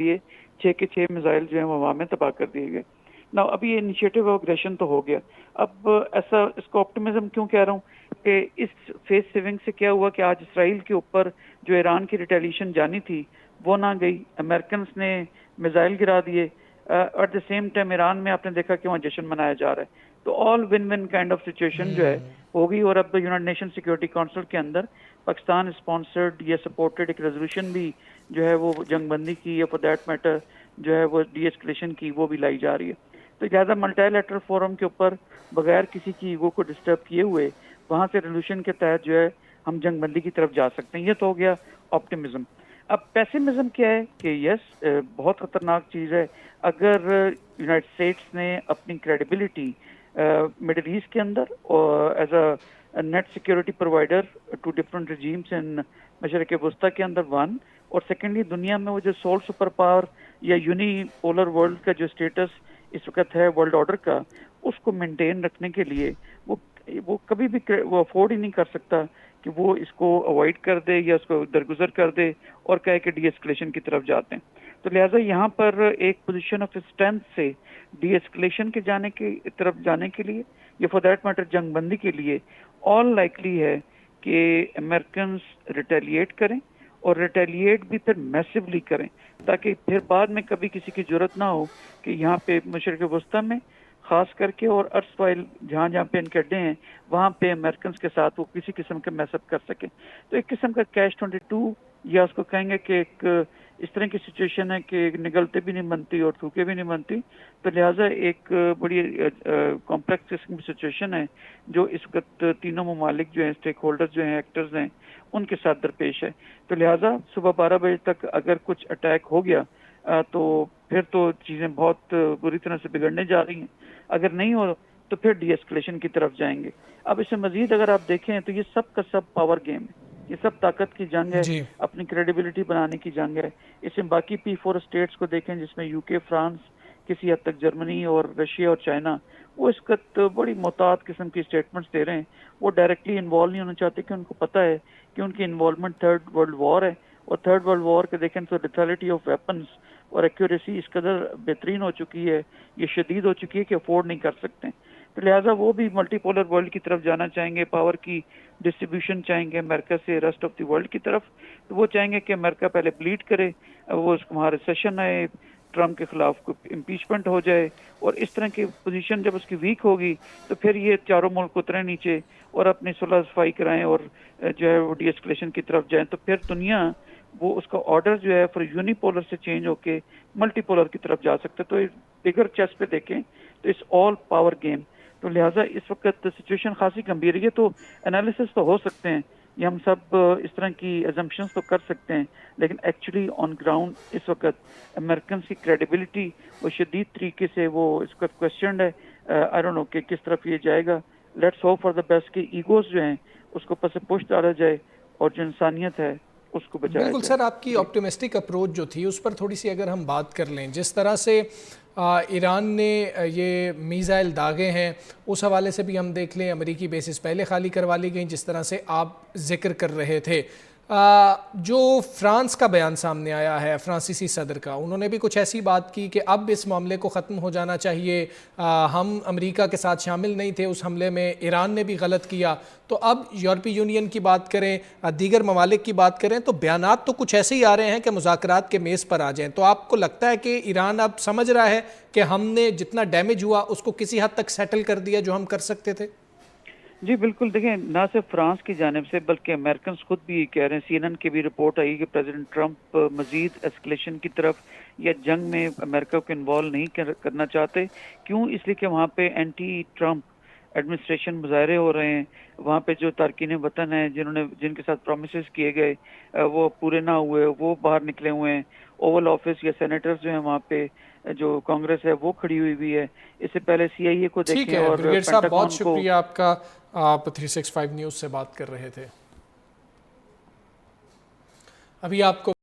لیے 6 کے 6 میزائل جو ہیں وہ ہوا میں تباہ کر دیے گئے. نا اب یہ انیشیٹو آف اگریشن تو ہو گیا. اب ایسا اس کو آپٹیمزم کیوں کہہ رہا ہوں کہ اس فیس سیونگ سے کیا ہوا کہ آج اسرائیل کے اوپر جو ایران کی ریٹیلیشن جانی تھی وہ نہ گئی. امریکنس نے میزائل گرا دیے. At the same time Iran میں آپ نے دیکھا کہ وہاں جشن منایا جا رہا ہے. تو all one one kind of situation جو ہے ہوگی. اور اب یونائٹڈ نیشن سیکورٹی کونسل کے اندر پاکستان اسپانسرڈ یا سپورٹڈ ایک ریزولوشن بھی جو ہے وہ جنگ بندی کی یا فار دیٹ میٹر جو ہے وہ ڈی ایسکلیشن کی وہ بھی لائی جا رہی ہے. تو لہٰذا ملٹی لیٹرل فورم کے اوپر بغیر کسی کی ایگو کو ڈسٹرب کیے ہوئے وہاں سے ریزولوشن کے تحت جو ہے ہم جنگ بندی کی طرف جا سکتے ہیں. یہ تو ہو گیا آپٹیمزم. اب پیسمزم کیا ہے کہ یس بہت خطرناک چیز ہے اگر یونائٹڈ اسٹیٹس نے اپنی کریڈیبلٹی مڈل ایسٹ کے اندر as a net security provider to different regimes in مشرق وسطیٰ کے اندر ون، اور سیکنڈلی دنیا میں وہ جو سول سپر پاور یا یونی پولر ورلڈ کا جو اسٹیٹس اس وقت ہے ورلڈ آرڈر کا، اس کو مینٹین رکھنے کے لیے وہ کبھی بھی وہ افورڈ ہی نہیں کر سکتا کہ وہ اس کو اوائڈ کر دے یا اس کو درگزر کر دے اور کہے کہ ڈی ایسکلیشن کی طرف جاتے ہیں. تو لہٰذا یہاں پر ایک پوزیشن آف اسٹرینتھ سے ڈی ایسکلیشن کے جانے کی طرف جانے کے لیے یا فار دیٹ میٹر جنگ بندی کے لیے آل لائکلی ہے کہ امریکنز ریٹیلیٹ کریں اور ریٹیلیٹ بھی پھر میسیولی کریں تاکہ پھر بعد میں کبھی کسی کی ضرورت نہ ہو کہ یہاں پہ مشرق وسطیٰ میں خاص کر کے اور ارسوائل جہاں جہاں پہ ان کے اڈے ہیں وہاں پہ امریکنز کے ساتھ وہ کسی قسم کے میس اپ کر سکیں. تو ایک قسم کا کیش 22 یا اس کو کہیں گے کہ ایک اس طرح کی سچویشن ہے کہ نگلتے بھی نہیں بنتی اور تھوکے بھی نہیں بنتی. تو لہٰذا ایک بڑی کمپلیکس قسم کی سچویشن ہے جو اس وقت تینوں ممالک جو ہیں اسٹیک ہولڈر جو ہیں ایکٹرز ہیں ان کے ساتھ درپیش ہے. تو لہٰذا صبح 12 بجے تک اگر کچھ اٹیک ہو گیا تو پھر تو چیزیں بہت بری طرح سے بگڑنے جا رہی ہیں. اگر نہیں ہو تو پھر ڈی ایسکلیشن کی طرف جائیں گے. اب اس سے مزید اگر آپ دیکھیں تو یہ سب کا سب پاور گیم ہے. یہ سب طاقت کی جنگ ہے، جی اپنی کریڈیبلٹی بنانے کی جنگ ہے. اس میں باقی P4 اسٹیٹس کو دیکھیں جس میں یو کے، فرانس، کسی حد تک جرمنی اور رشیا اور چائنا، وہ اس وقت بڑی محتاط قسم کی اسٹیٹمنٹس دے رہے ہیں. وہ ڈائریکٹلی انوالو نہیں ہونا چاہتے کہ ان کو پتہ ہے کہ ان کی انوالومنٹ تھرڈ ورلڈ وار ہے. اور تھرڈ ورلڈ وار کے دیکھیں تو لیتھلٹی آف ویپنز اور ایکیوریسی اس قدر بہترین ہو چکی ہے، یہ شدید ہو چکی ہے کہ افورڈ نہیں کر سکتے. تو لہٰذا وہ بھی ملٹی پولر ورلڈ کی طرف جانا چاہیں گے، پاور کی ڈسٹریبیوشن چاہیں گے امریکہ سے ریسٹ آف دی ورلڈ کی طرف. تو وہ چاہیں گے کہ امریکہ پہلے بلیڈ کرے، وہ اس کو وہاں ریسیشن آئے، ٹرمپ کے خلاف امپیچمنٹ ہو جائے، اور اس طرح کی پوزیشن جب اس کی ویک ہوگی تو پھر یہ چاروں ملک اتریں نیچے اور اپنی صلح صفائی کرائیں اور جو ہے وہ ڈی ایسکلیشن کی طرف جائیں. تو پھر دنیا وہ اس کا آرڈر جو ہے پھر یونی پولر سے چینج ہو کے ملٹی پولر کی طرف جا سکتے. تو بگر چیس پہ دیکھیں تو اس آل پاور گیم. تو لہٰذا اس وقت سچویشن خاصی گمبھیر ہے. تو انالیسس تو ہو سکتے ہیں، یہ ہم سب اس طرح کی ایزمپشنز تو کر سکتے ہیں، لیکن ایکچولی آن گراؤنڈ اس وقت امریکنس کی کریڈیبلٹی وہ شدید طریقے سے وہ اس وقت کوشچنڈ ہے. آئی ڈونٹ نو کہ کس طرف یہ جائے گا. Let's hope for the best کہ ایگوز جو ہیں اس کو پس پش ڈالا جائے اور جو انسانیت ہے اس کو بچایا بالکل جائے. سر، آپ کی آپٹیمسٹک اپروچ جو تھی اس پر تھوڑی سی اگر ہم بات کر لیں، جس طرح سے ایران نے یہ میزائل داغے ہیں اس حوالے سے بھی ہم دیکھ لیں، امریکی بیسز پہلے خالی کروا لی گئیں جس طرح سے آپ ذکر کر رہے تھے. جو فرانس کا بیان سامنے آیا ہے فرانسیسی صدر کا، انہوں نے بھی کچھ ایسی بات کی کہ اب اس معاملے کو ختم ہو جانا چاہیے، ہم امریکہ کے ساتھ شامل نہیں تھے اس حملے میں، ایران نے بھی غلط کیا. تو اب یورپی یونین کی بات کریں، دیگر ممالک کی بات کریں، تو بیانات تو کچھ ایسے ہی آ رہے ہیں کہ مذاکرات کے میز پر آ جائیں. تو آپ کو لگتا ہے کہ ایران اب سمجھ رہا ہے کہ ہم نے جتنا ڈیمیج ہوا اس کو کسی حد تک سیٹل کر دیا جو ہم کر سکتے تھے؟ جی بالکل. دیکھیں نہ صرف فرانس کی جانب سے بلکہ امریکنز خود بھی کہہ رہے ہیں. CNN کی بھی رپورٹ آئی کہ پریزیڈنٹ ٹرمپ مزید ایسکلیشن کی طرف یا جنگ میں امریکہ کو انوالو نہیں کرنا چاہتے. کیوں؟ اس لیے کہ وہاں پہ اینٹی ٹرمپ ایڈمنسٹریشن مظاہرے ہو رہے ہیں. وہاں پہ جو تارکین وطن ہیں جن کے ساتھ پرومسز کیے گئے وہ پورے نہ ہوئے، وہ باہر نکلے ہوئے ہیں. اوول آفس یا سینیٹرز جو ہیں وہاں پہ جو کانگریس ہے وہ کھڑی ہوئی ہے. اس سے پہلے CIA کو ٹھیک دیکھیں ہے اور بریگیڈ صاحب، بہت پینٹاگون کو. شکریہ آپ کا. آپ 365 نیوز سے بات کر رہے تھے. ابھی آپ کو